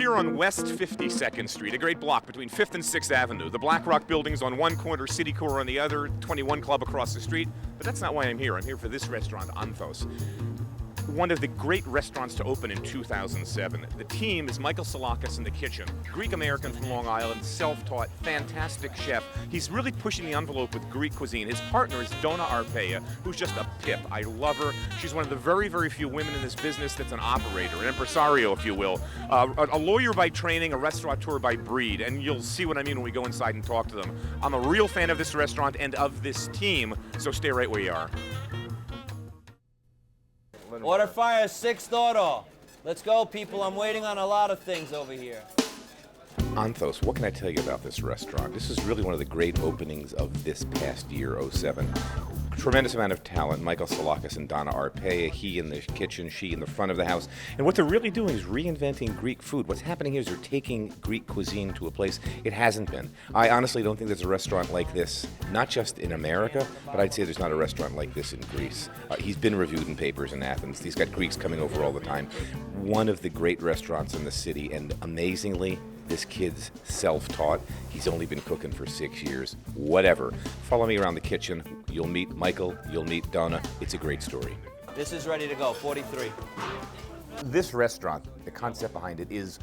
here on West 52nd Street, a great block between 5th and 6th Avenue. The BlackRock building's on one corner, City Core on the other, 21 Club across the street. But that's not why I'm here. I'm here for this restaurant, Anthos. One of the great restaurants to open in 2007. The team is Michael Salakis in the kitchen, Greek-American from Long Island, self-taught, fantastic chef. He's really pushing the envelope with Greek cuisine. His partner is Donna Arpeia, who's just a pip. I love her. She's one of the very, very few women in this business that's an operator, an impresario, if you will. A lawyer by training, a restaurateur by breed, and you'll see what I mean when we go inside and talk to them. I'm a real fan of this restaurant and of this team, so stay right where you are. Order fire, sixth order. Let's go, people. I'm waiting on a lot of things over here. Anthos, what can I tell you about this restaurant? This is really one of the great openings of this past year, '07. Tremendous amount of talent. Michael Salakis and Donna Arpeia, he in the kitchen, she in the front of the house. And what they're really doing is reinventing Greek food. What's happening here is they're taking Greek cuisine to a place it hasn't been. I honestly don't think there's a restaurant like this, not just in America, but I'd say there's not a restaurant like this in Greece. He's been reviewed in papers in Athens. He's got Greeks coming over all the time. One of the great restaurants in the city, and amazingly, this kid's self-taught. He's only been cooking for 6 years. Whatever. Follow me around the kitchen. You'll meet Michael. You'll meet Donna. It's a great story. This is ready to go, 43. This restaurant, the concept behind it is,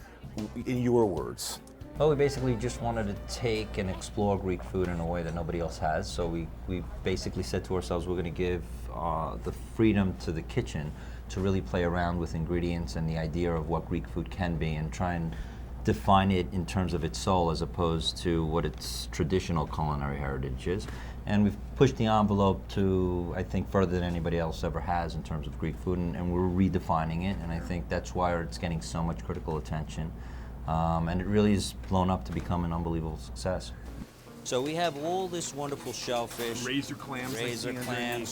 in your words. Well, we basically just wanted to take and explore Greek food in a way that nobody else has. So we basically said to ourselves, we're going to give the freedom to the kitchen to really play around with ingredients and the idea of what Greek food can be and try and define it in terms of its soul as opposed to what its traditional culinary heritage is. And we've pushed the envelope to, I think, further than anybody else ever has in terms of Greek food, and we're redefining it, and I think that's why it's getting so much critical attention. And it really has blown up to become an unbelievable success. So we have all this wonderful shellfish. Razor clams,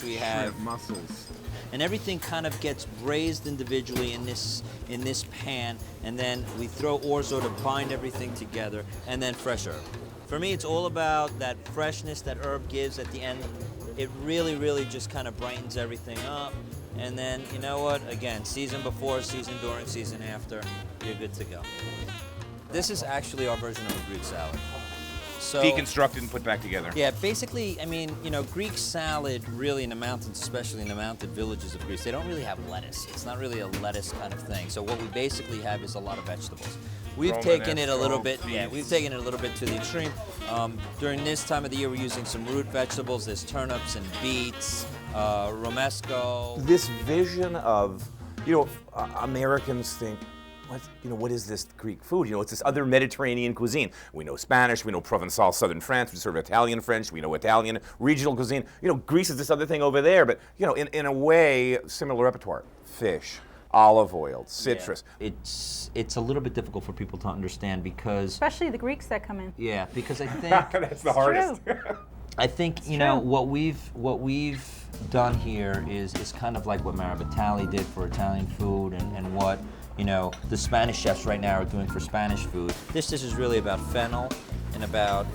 we have shrimp, mussels. And everything kind of gets braised individually in this pan, and then we throw orzo to bind everything together, and then fresh herb. For me, it's all about that freshness that herb gives at the end. It really, really just kind of brightens everything up. And then, you know what? Again, season before, season during, season after, you're good to go. This is actually our version of a Greek salad. So, Deconstructed and put back together. yeah, basically, I mean, you know, Greek salad really in the mountains, especially in the mountain villages of Greece, they don't really have lettuce. It's not really a lettuce kind of thing. So what we basically have is a lot of vegetables. We've taken it a little bit, we've taken it a little bit to the extreme. During this time of the year, we're using some root vegetables. There's turnips and beets, romesco. This vision of, Americans think, what is this Greek food? It's this other Mediterranean cuisine. We know Spanish, we know Provençal, southern France, we serve Italian French, we know Italian, regional cuisine. Greece is this other thing over there, but, in a way, similar repertoire. Fish, olive oil, citrus. Yeah. It's a little bit difficult for people to understand because... Especially the Greeks that come in. Yeah, because I think... That's the hardest. I think, what we've done here is kind of like what Mara Vitale did for Italian food and what the Spanish chefs right now are doing for Spanish food. This dish is really about fennel and about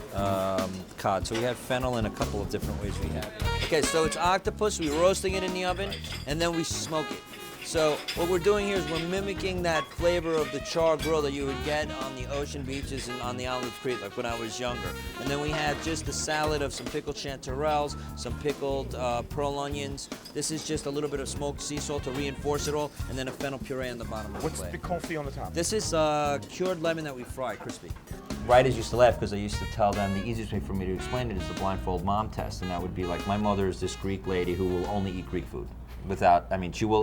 cod. So we have fennel in a couple of different ways we have. Okay, so it's octopus. We're roasting it in the oven, and then we smoke it. So what we're doing here is we're mimicking that flavor of the char grill that you would get on the ocean beaches and on the island of Crete, like when I was younger. And then we have just a salad of some pickled chanterelles, some pickled pearl onions. This is just a little bit of smoked sea salt to reinforce it all, and then a fennel puree on the bottom of the plate. What's the confit on the top? This is cured lemon that we fry, crispy. Writers used to laugh because I used to tell them the easiest way for me to explain it is the blindfold mom test, and that would be like, my mother is this Greek lady who will only eat Greek food.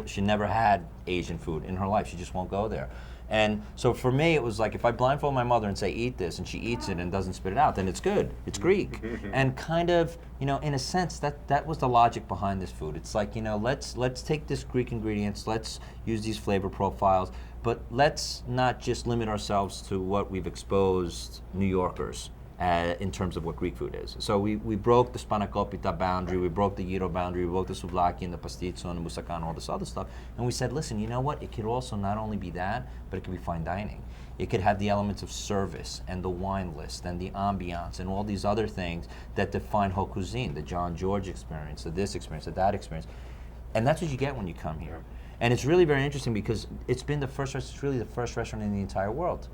She never had Asian food in her life. She just won't go there. And so for me, it was like, if I blindfold my mother and say, eat this, and she eats it and doesn't spit it out, then it's good. It's Greek. And kind of, in a sense, that was the logic behind this food. It's like, let's take this Greek ingredients, let's use these flavor profiles, but let's not just limit ourselves to what we've exposed New Yorkers in terms of what Greek food is. So we broke the spanakopita boundary, we broke the gyro boundary, we broke the souvlaki and the pastitso and the moussaka and all this other stuff, and we said, listen, you know what? It could also not only be that, but it could be fine dining. It could have the elements of service and the wine list and the ambiance and all these other things that define haute cuisine, the John George experience, the this experience, the that experience. And that's what you get when you come here. And it's really very interesting because it's really the first restaurant in the entire world.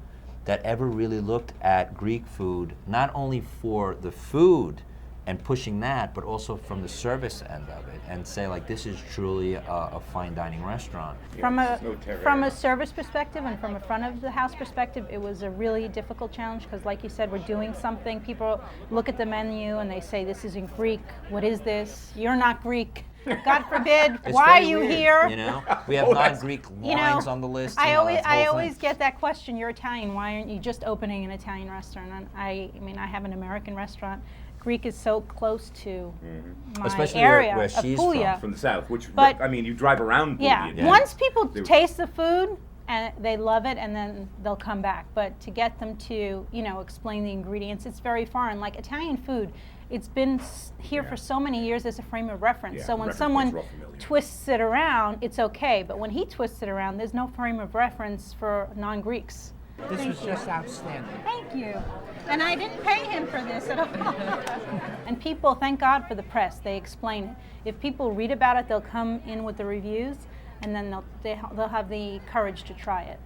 that ever really looked at Greek food, not only for the food and pushing that, but also from the service end of it, and say like, this is truly a fine dining restaurant. From a service perspective and from a front of the house perspective, it was a really difficult challenge because, like you said, we're doing something. People look at the menu and they say, "This isn't Greek. What is this? You're not Greek. God forbid. It's Why are very you weird, here?" You know, we have non-Greek wines on the list. I you know, that whole always thing. get that question. You're Italian. Why aren't you just opening an Italian restaurant? And I mean, I have an American restaurant. Greek is so close to my Especially area where of she's Puglia. From the south, which, But- I mean, you drive around. Yeah. Puglia, Once people They- taste the food and they love it, and then they'll come back. But to get them to, explain the ingredients, it's very foreign. Like Italian food, it's been here for so many years as a frame of reference. Yeah, So when reference someone points are all familiar. twists it around, it's okay. But when he twists it around, there's no frame of reference for non-Greeks. This was just outstanding. Thank you. And I didn't pay him for this at all. And people, thank God for the press. They explain it. If people read about it, they'll come in with the reviews, and then they'll have the courage to try it.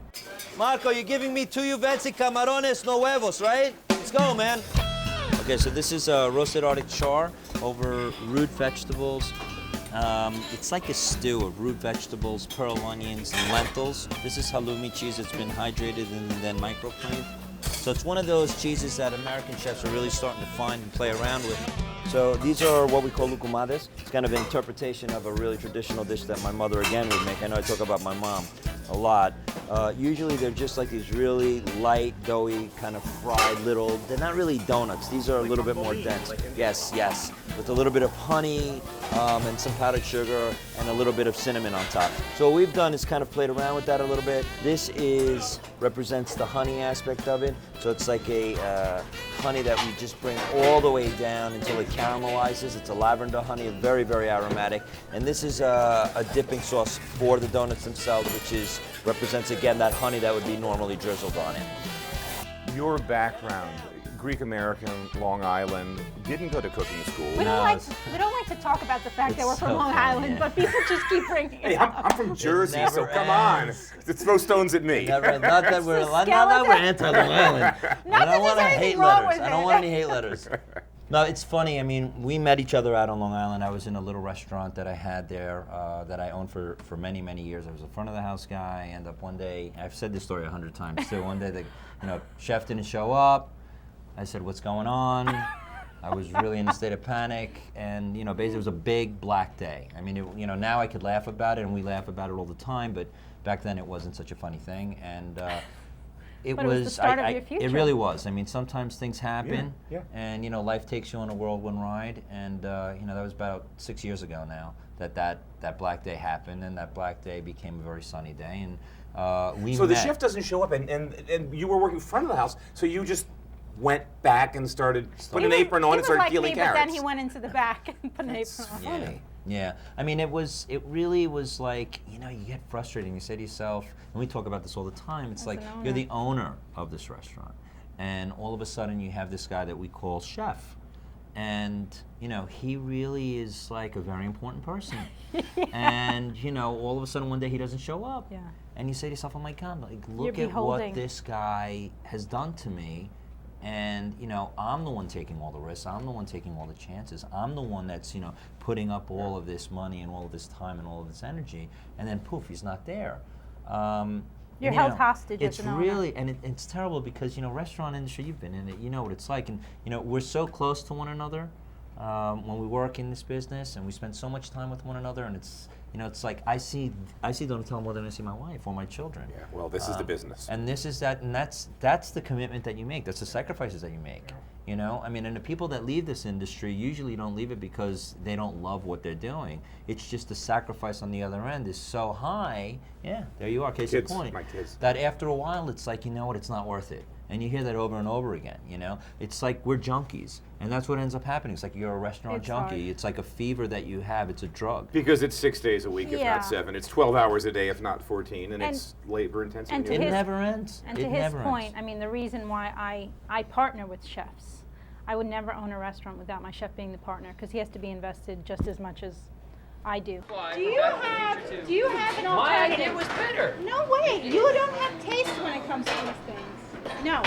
Marco, you're giving me 2 Juvenci camarones no huevos, right? Let's go, man. Okay, so this is roasted Arctic char over root vegetables. It's like a stew of root vegetables, pearl onions, and lentils. This is halloumi cheese that's been hydrated and then microcreamed. So it's one of those cheeses that American chefs are really starting to find and play around with. So these are what we call lucumades. It's kind of an interpretation of a really traditional dish that my mother again would make. I know I talk about my mom a lot. Usually they're just like these really light, doughy, kind of fried little, they're not really donuts. These are a little bit more dense. Yes, yes. With a little bit of honey and some powdered sugar and a little bit of cinnamon on top. So what we've done is kind of played around with that a little bit. This represents the honey aspect of it. So it's like a honey that we just bring all the way down until it caramelizes. It's a lavender honey, very, very aromatic. And this is a dipping sauce for the donuts themselves, which represents again that honey that would be normally drizzled on it. Your background, Greek American, Long Island, didn't go to cooking school. We don't like to talk about the fact that we're from so Long funny, Island, yeah. but people just keep bringing it Hey, up. I'm from Jersey, so never come on. ends. Throw stones at me. Not that we're skeleton. anti-Long Island. Not I that don't want there's hate anything wrong letters. with I don't it. want any hate letters. No, it's funny. I mean, we met each other out on Long Island. I was in a little restaurant that I had there that I owned for many, many years. I was a front of the house guy. I ended up one day, I've said this story 100 times too. One day the chef didn't show up. I said, "What's going on?" I was really in a state of panic, and basically it was a big black day. I mean, now I could laugh about it, and we laugh about it all the time, but back then it wasn't such a funny thing, and it But it was the start of your It future. really was. I mean, sometimes things happen, Yeah. and life takes you on a whirlwind ride, and that was about 6 years ago now that black day happened, and that black day became a very sunny day, and we So met. the chef doesn't show up, and you were working front of the house, so you just went back and started put an apron on and started like peeling me, carrots. But then he went into the back and put an apron on. Yeah. Yeah. I mean, it really was like, you get frustrated and you say to yourself, and we talk about this all the time, it's like an you're the owner of this restaurant. And all of a sudden you have this guy that we call chef. And, he really is like a very important person. And, all of a sudden one day he doesn't show up. Yeah. And you say to yourself, oh my God, like, You're look at what beholding. this guy has done to me. And, I'm the one taking all the risks. I'm the one taking all the chances. I'm the one that's, putting up all of this money and all of this time and all of this energy. And then poof, he's not there. You're held hostage as It's an owner. really, and it's terrible because, restaurant industry, you've been in it, you know what it's like. And, we're so close to one another when we work in this business, and we spend so much time with one another. And it's, it's like I see Donatello more than I see my wife or my children. Yeah, well, this is the business. And this is that, and that's the commitment that you make. That's the sacrifices that you make. I mean, and the people that leave this industry usually don't leave it because they don't love what they're doing. It's just the sacrifice on the other end is so high. Yeah, there you are. Case in Kids, point. my kids. That after a while, it's like, what? It's not worth it. And you hear that over and over again. It's like we're junkies, and that's what ends up happening. It's like you're a restaurant It's junkie. hard. It's like a fever that you have. It's a drug. Because it's 6 days a week, if Yeah. not 7. It's 12 hours a day, if not 14, and And- it's labor intensive. and to It his- never ends. And it to his never point, ends. I mean, the reason why I partner with chefs, I would never own a restaurant without my chef being the partner, because he has to be invested just as much as I do. Do you have an alternative? It was better. No way. You don't have taste when it comes to these things. No.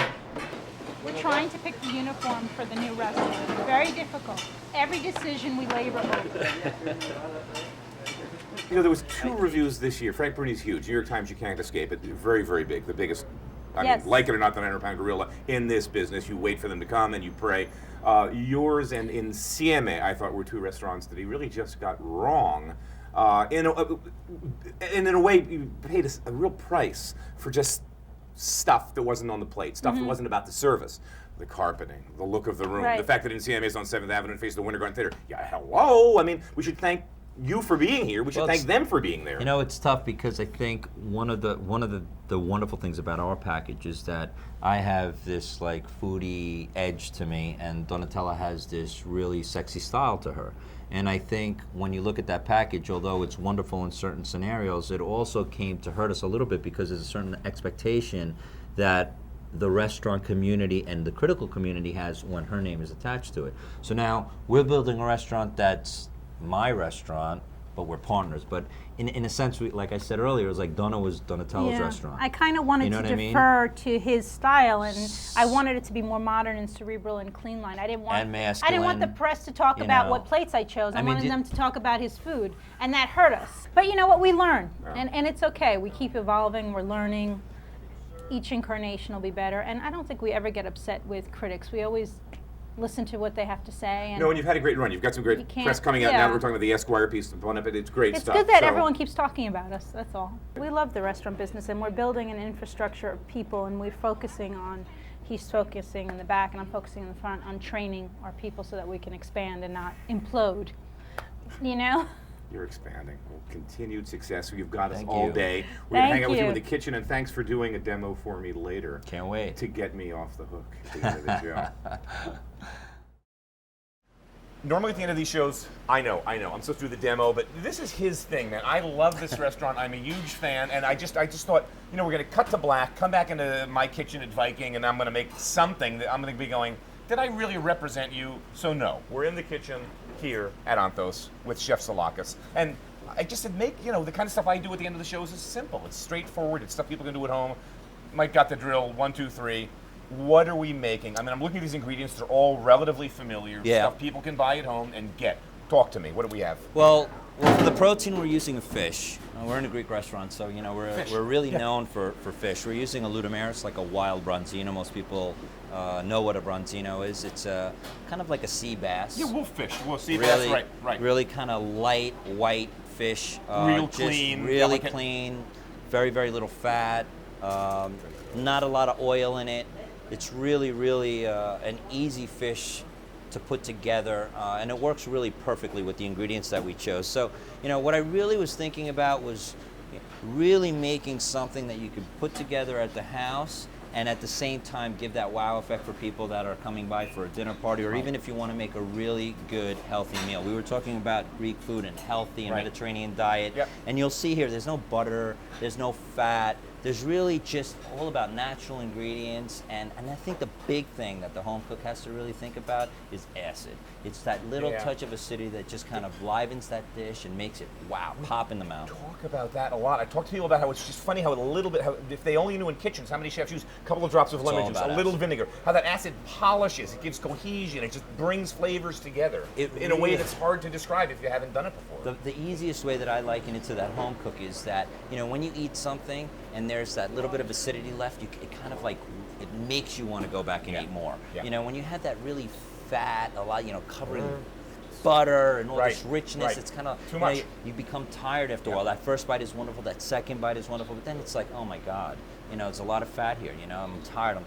We're trying to pick the uniform for the new restaurant. It's very difficult. Every decision we labor over. You know, there was 2 reviews this year. Frank Bruni's huge. New York Times, you can't escape it. Very, very big. The biggest, I Yes. mean, like it or not, the 900-pound gorilla in this business. You wait for them to come and you pray. Yours and Insieme, I thought, were 2 restaurants that he really just got wrong. And in a way, you paid a real price for just stuff that wasn't on the plate, stuff that wasn't about the service. The carpeting, the look of the room, Right. the fact that Insieme is on 7th Avenue and faces the Winter Garden Theater. Yeah, hello! I mean, we should thank you for being here. We should Well, thank them for being there. You know, it's tough because I think one of the wonderful things about our package is that I have this like foodie edge to me, and Donatella has this really sexy style to her. And I think when you look at that package, although it's wonderful in certain scenarios, it also came to hurt us a little bit because there's a certain expectation that the restaurant community and the critical community has when her name is attached to it. So now we're building a restaurant that's my restaurant, but we're partners. But in a sense, like I said earlier, it was like Donna was Donatella's restaurant. I kind of wanted You know to what I mean? defer to his style, and I wanted it to be more modern and cerebral and clean line. I didn't want And I didn't want the masculine, press to talk you about know. what plates I chose. I I mean, wanted them to talk about his food, and that hurt us. But you know what? We learn, and it's okay. We keep evolving. We're learning. Each incarnation will be better, and I don't think we ever get upset with critics. We always listen to what they have to say. And No, and you've had a great run. You've got some great You can't- press coming out now. yeah. We're talking about the Esquire piece on it, but it's great it's stuff. good that So- everyone keeps talking about us, that's all. We love the restaurant business, and we're building an infrastructure of people, and we're focusing on, he's focusing in the back and I'm focusing in the front on training our people so that we can expand and not implode, you know? You're expanding. Well, continued success. You've got us Thank all you. day. We're going to hang out with you Thank in the you. kitchen, and thanks for doing a demo for me later Can't wait. to get me off the hook at the end of the show. Normally at the end of these shows, I know, I'm supposed to do the demo, but this is his thing, man. I love this restaurant. I'm a huge fan, and I just thought, you know, we're going to cut to black, come back into my kitchen at Viking, and I'm going to make something that I'm going to be going, did I really represent you? So no, we're in the kitchen here at Anthos with Chef Salakis, and I just said, you know, the kind of stuff I do at the end of the shows is simple. It's straightforward. It's stuff people can do at home. Mike got the drill, 1, 2, 3. What are we making? I mean, I'm looking at these ingredients. They're all relatively familiar. Yeah. Stuff people can buy at home and get. Talk to me. What do we have? Well, for the protein, we're using a fish. We're in a Greek restaurant, so you know Fish. we're really known for fish. We're using a ludomeris, like a wild bronzino. Most people know what a bronzino is. It's kind of like a sea bass. Yeah, we'll fish. We'll see if Really, that's right. really kind of light white fish. Real just clean, really delicate. clean. Very, very little fat. Not a lot of oil in it. It's really an easy fish to put together, and it works really perfectly with the ingredients that we chose. So, you know, what I really was thinking about was really making something that you could put together at the house and at the same time give that wow effect for people that are coming by for a dinner party, or even if you want to make a really good, healthy meal. We were talking about Greek food and healthy and Right. Mediterranean diet, Yep. and you'll see here there's no butter, there's no fat, there's really just all about natural ingredients, and I think the big thing that the home cook has to really think about is acid. It's that little Yeah. touch of acidity that just kind of livens that dish and makes it, wow, pop in the mouth. Talk about that a lot. I talk to people about how it's just funny how a little bit, how if they only knew in kitchens how many chefs use a couple of drops of lemon all juice, about a little acid. vinegar, how that acid polishes, it gives cohesion, it just brings flavors together It in a way really- that's hard to describe if you haven't done it before. The easiest way that I liken it to that home cook is that, you know, when you eat something and there's that little bit of acidity left, it kind of like, it makes you want to go back and Yeah. eat more. Yeah. You know, when you have that really fat, a lot, you know, covering butter and all this Right, richness, right. it's kind of, Too you know, much. you become tired after a while. That first bite is wonderful, that second bite is wonderful, but then it's like, oh my God, you know, there's a lot of fat here, you know, I'm tired.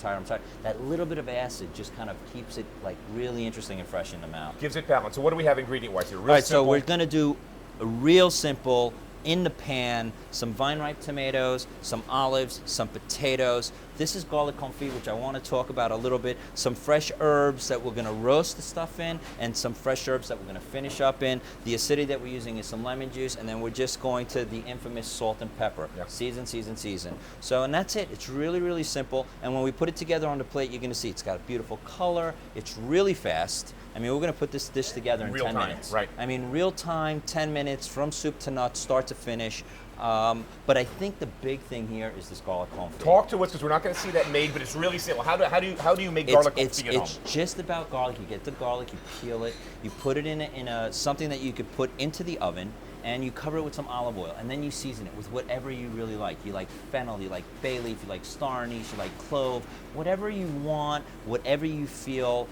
That little bit of acid just kind of keeps it like really interesting and fresh in the mouth. Gives it balance. So what do we have ingredient-wise here? Real All right, so simple. we're going to do a real simple, in the pan, some vine-ripe tomatoes, some olives, some potatoes. This is garlic confit, which I want to talk about a little bit. Some fresh herbs that we're going to roast the stuff in, and some fresh herbs that we're going to finish up in. The acidity that we're using is some lemon juice, and then we're just going to the infamous salt and pepper. Yep. Season, season, season. So, and that's it. It's really, really simple. And when we put it together on the plate, you're going to see it's got a beautiful color. It's really fast. I mean, we're going to put this dish together in Real 10 time, minutes. right. I mean, real time, 10 minutes from soup to nuts, start to finish. But I think the big thing here is this garlic confit. Talk to us, because we're not going to see that made, but it's really simple. How do you make garlic confit at home? It's just about garlic. You get the garlic, you peel it, you put it in a something that you could put into the oven, and you cover it with some olive oil, and then you season it with whatever you really like. You like fennel, you like bay leaf, you like star anise, you like clove, whatever you want, whatever you feel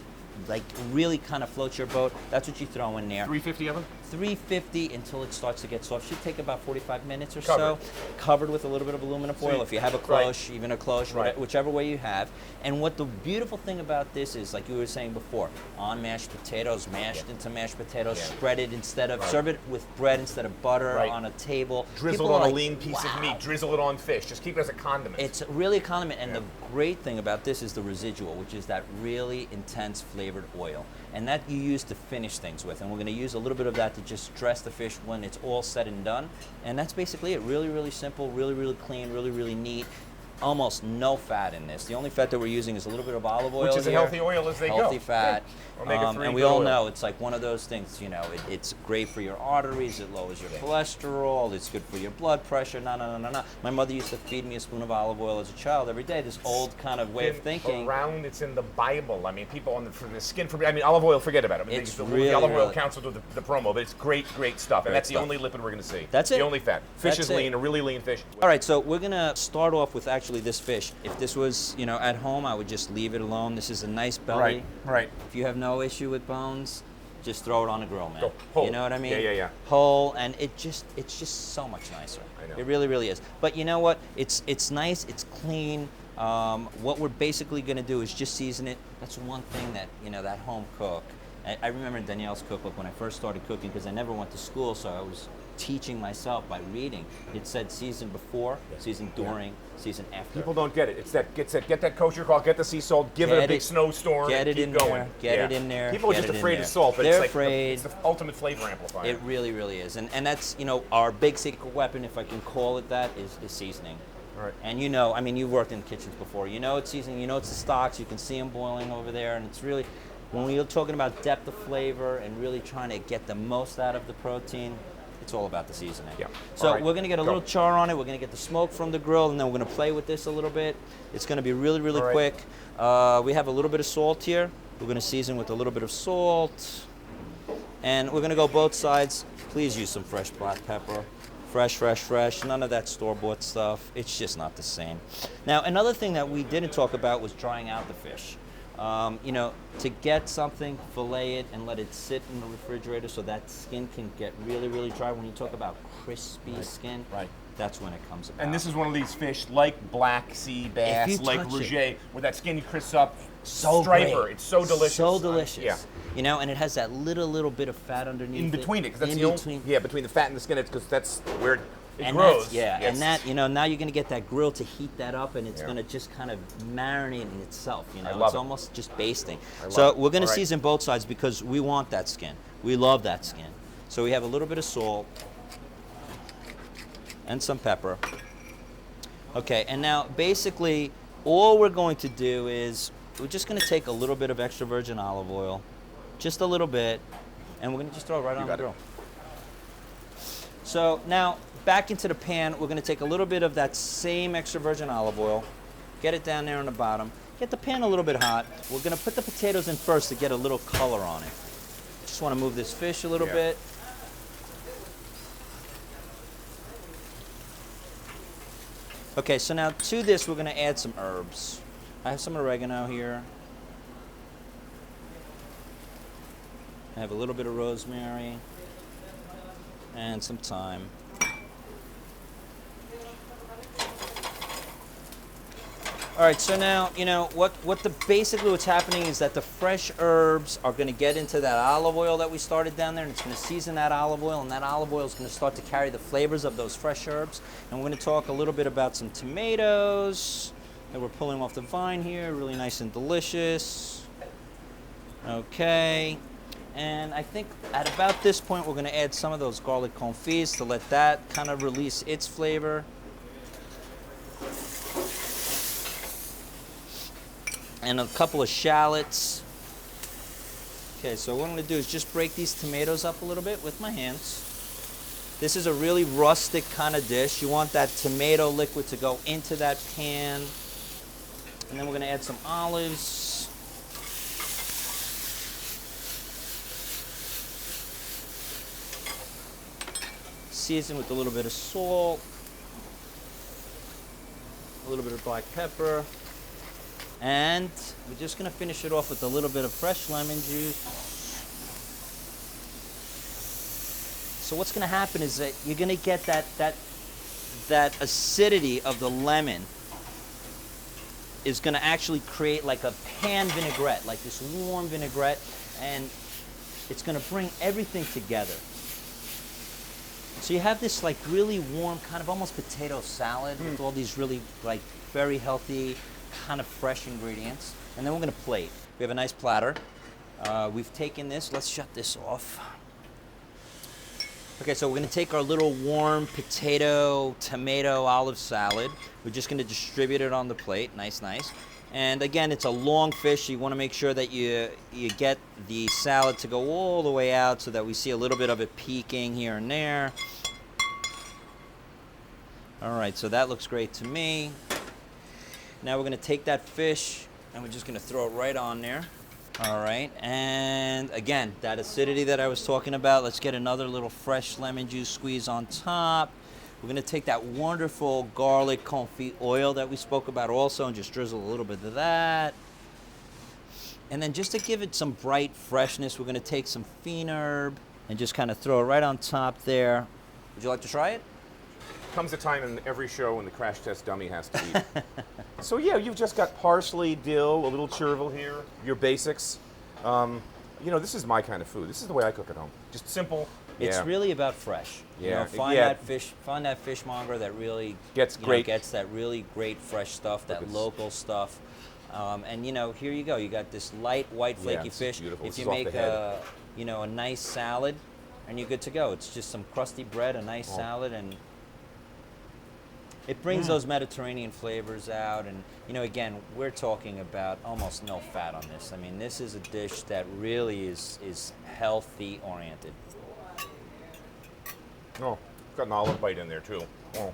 like really kind of floats your boat. That's what you throw in there. 350 oven? 350 until it starts to get soft. Should take about 45 minutes or Covered. so. Covered with a little bit of aluminum foil. If you have a cloche, even a cloche, Right. whichever way you have. And what the beautiful thing about this is, like you were saying before, on mashed potatoes, mashed into mashed potatoes, spread it instead of, serve it with bread instead of butter Right. on a table. Drizzle People it on are a like, lean piece of "Wow." meat. Drizzle it on fish. Just keep it as a condiment. It's really a condiment, and the great thing about this is the residual, which is that really intense flavored oil. And that you use to finish things with. And we're going to use a little bit of that to just dress the fish when it's all said and done. And that's basically it. Really, really simple, really, really clean, really, really neat. Almost no fat in this. The only fat that we're using is a little bit of olive oil. Which is a here. healthy oil as they go. Healthy fat. Yeah. Omega-3 and we good all oil. know it's like one of those things, you know, it's great for your arteries, it lowers your cholesterol, it's good for your blood pressure, no. My mother used to feed me a spoon of olive oil as a child every day, this old kind of way of thinking. Around, it's in the Bible. I mean, people for the skin, I mean, olive oil, forget about it. I mean, It's the really, olive oil really- counts with the promo, but it's great stuff. And Great that's stuff. the only lipid we're going to see. That's it. The only fat. Fish That's is it. lean, a really lean fish. All right, so we're gonna start off with actually this fish. If this was, you know, at home, I would just leave it alone. This is a nice belly. Right. If you have no issue with bones, just throw it on the grill, man. Go whole. You know what I mean? Yeah. Whole, and it's just so much nicer. I know. It really, really is. But you know what? It's nice. It's clean. What we're basically gonna do is just season it. That's one thing that, you know, that home cook. I remember Danielle's cookbook when I first started cooking, because I never went to school, so I was teaching myself by reading. It said season before, season during, season after. People don't get it. It's that get that kosher call, get the sea salt, give it a big snowstorm, Get and it keep in going. there. Get it in there. People are get just it in afraid there. of salt, but They're it's like afraid. it's the ultimate flavor amplifier. It really, really is. And that's, you know, our big secret weapon, if I can call it that, is seasoning. Right. And you know, I mean, you've worked in kitchens before. You know it's seasoning. You know it's the stocks. You can see them boiling over there. And it's really, when we're talking about depth of flavor and really trying to get the most out of the protein, it's all about the seasoning. Yeah. So All right. we're going to get a Go. little char on it. We're going to get the smoke from the grill, and then we're going to play with this a little bit. It's going to be really, really All right. quick. We have a little bit of salt here. We're going to season with a little bit of salt. And we're going to go both sides. Please use some fresh black pepper. Fresh. None of that store-bought stuff. It's just not the same. Now, another thing that we didn't talk about was drying out the fish. You know, to get something, fillet it and let it sit in the refrigerator so that skin can get really, really dry. When you talk about crispy skin, Right. that's when it comes about. And this is one of these fish like black sea bass, you like touch rouget, where that skin crisps up. so striper. great. It's so delicious. So delicious. Yeah. You know, and it has that little bit of fat underneath In between it, because that's in the only, between. yeah, between the fat and the skin, it's because that's where it And grows. that's, yeah, Yes. and that, you know, now you're going to get that grill to heat that up, and it's Yeah. going to just kind of marinate in itself, you know. I love It's it. almost just basting. love So it. we're going to All right. season both sides because we want that skin. We love that skin. So we have a little bit of salt and some pepper. Okay, and now basically all we're going to do is we're just going to take a little bit of extra virgin olive oil, just a little bit, and we're going to just throw it right on the got it. grill. So now back into the pan, we're going to take a little bit of that same extra virgin olive oil, get it down there on the bottom, get the pan a little bit hot. We're going to put the potatoes in first to get a little color on it. Just want to move this fish a little Yeah. bit. Okay, so now to this we're going to add some herbs. I have some oregano here. I have a little bit of rosemary and some thyme. All right, so now, you know, basically what's happening is that the fresh herbs are going to get into that olive oil that we started down there, and it's going to season that olive oil, and that olive oil is going to start to carry the flavors of those fresh herbs. And we're going to talk a little bit about some tomatoes, that we're pulling off the vine here, really nice and delicious. Okay. And I think at about this point, we're gonna add some of those garlic confits to let that kind of release its flavor. And a couple of shallots. Okay, so what I'm gonna do is just break these tomatoes up a little bit with my hands. This is a really rustic kind of dish. You want that tomato liquid to go into that pan. And then we're gonna add some olives. Season with a little bit of salt, a little bit of black pepper, and we're just gonna finish it off with a little bit of fresh lemon juice. So what's gonna happen is that you're gonna get that acidity of the lemon is gonna actually create like a pan vinaigrette, like this warm vinaigrette, and it's gonna bring everything together. So you have this like really warm kind of almost potato salad with all these really like very healthy kind of fresh ingredients. And then we're gonna plate. We have a nice platter. We've taken this, let's shut this off. Okay, so we're gonna take our little warm potato, tomato, olive salad. We're just gonna distribute it on the plate, nice, nice. And again, it's a long fish, so you wanna make sure that you get the salad to go all the way out so that we see a little bit of it peeking here and there. All right, so that looks great to me. Now we're gonna take that fish and we're just gonna throw it right on there. All right, and again, that acidity that I was talking about, let's get another little fresh lemon juice squeeze on top. We're gonna take that wonderful garlic confit oil that we spoke about also and just drizzle a little bit of that. And then just to give it some bright freshness, we're gonna take some fine herb and just kind of throw it right on top there. Would you like to try it? Comes a time in every show when the crash test dummy has to eat. So yeah, you've just got parsley, dill, a little chervil here, your basics. You know, this is my kind of food. This is the way I cook at home. Just simple. It's really about fresh. You Yeah. know, find Yeah. that fishmonger that really Gets great- gets that really great fresh stuff, that it's- local stuff. And you know, here you go. You got this light white flaky it's fish. beautiful. If This you is off make the head. a nice salad, and you're good to go. It's just some crusty bread, a nice salad, and it brings those Mediterranean flavors out. And you know, again, we're talking about almost no fat on this. I mean, this is a dish that really is healthy oriented. Oh, got an olive bite in there too. Oh.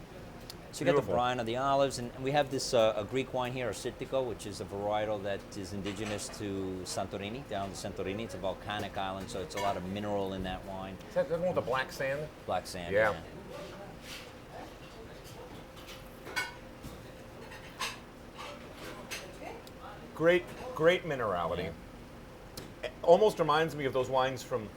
So you got the Beautiful. brine of the olives, and we have this a Greek wine here, a Cirtico, which is a varietal that is indigenous to Santorini, down to Santorini. It's a volcanic island, so it's a lot of mineral in that wine. Is that the one with the black sand? Black sand. Yeah. Great, great minerality. It almost reminds me of those wines from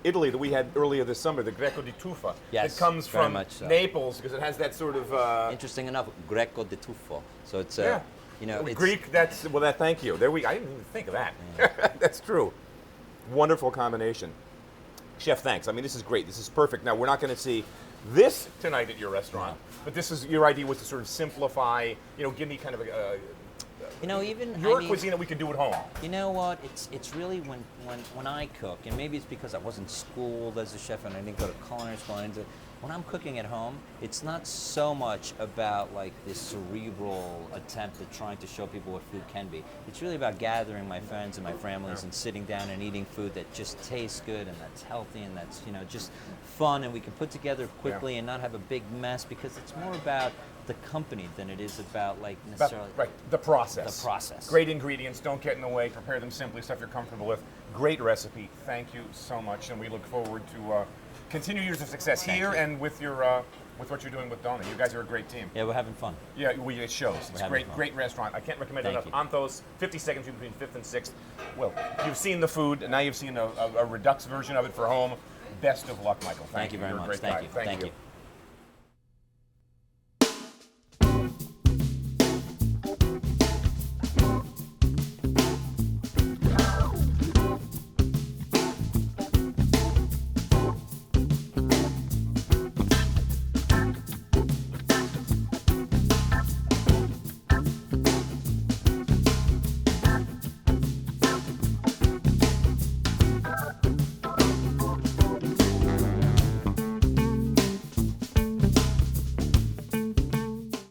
Italy that we had earlier this summer, the Greco di Tuffa. Yes, It comes very from much so. Naples because it has that sort of Interesting enough, Greco di Tuffo. So it's yeah. you know, it's Greek. That's well. That thank you. There we. I didn't even think of that. That's true. Wonderful combination. Chef, thanks. I mean, this is great. This is perfect. Now we're not going to see this tonight at your restaurant, but this is your idea was to sort of simplify. You know, give me kind of a. you know, even Your I mean, cuisine that we could do at home. You know what? It's really when I cook, and maybe it's because I wasn't schooled as a chef and I didn't go to culinary school. When I'm cooking at home, it's not so much about like this cerebral attempt at trying to show people what food can be. It's really about gathering my friends and my families and sitting down and eating food that just tastes good and that's healthy and that's, you know, just fun and we can put together quickly and not have a big mess, because it's more about the company than it is about like necessarily Right, the process. the process. Great ingredients, don't get in the way, prepare them simply, stuff you're comfortable with. Great recipe, thank you so much, and we look forward to continued years of success here and with your with what you're doing with Donna. You guys are a great team. Yeah, we're having fun. Yeah, it shows. It's having great, fun. great restaurant. I can't recommend it Thank enough. Anthos, 50 seconds between 5th and 6th. Well, you've seen the food, and now you've seen a Redux version of it for home. Best of luck, Michael. Thank you very You're a much. great guy. Thank you.